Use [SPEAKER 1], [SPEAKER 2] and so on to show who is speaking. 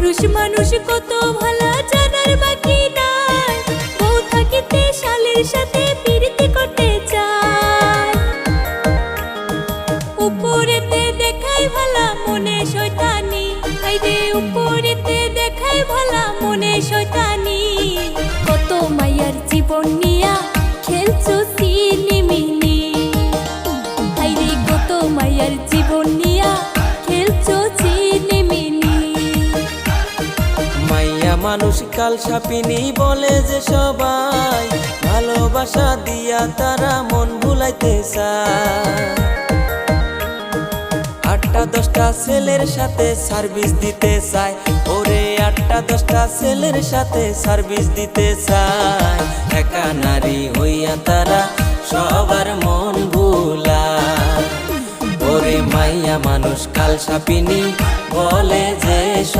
[SPEAKER 1] পুরুষ মানুষ কত ভালা জানার বাকি নাই, বউ থাকিতে শালের সাথে প্রীতি করতে চায়। উপরেতে দেখাই ভালা মনে শয়তানি, আইরে উপরেতে দেখাই ভালা মনে শয়তানি। কত মায়ার জীবন নিয়া খেলছো সিনেমিনি, আইরে কত মায়ার জীবন নিয়া খেলছো সিনেমিনি।
[SPEAKER 2] মাইয়া মানুষ কাল সাপিনী বলে যে সবাই, ভালোবাসা দিয়া তারা মন ভুলাইতে চায়। 8টা 10টা ছেলের সাথে সার্ভিস দিতে চায়, ওরে 8টা 10টা ছেলের সাথে সার্ভিস দিতে চায়। একা নারী হইয়া তারা সবার মন ভুলায়, ওরে মাইয়া মানুষ কাল সাপিনী বলে যে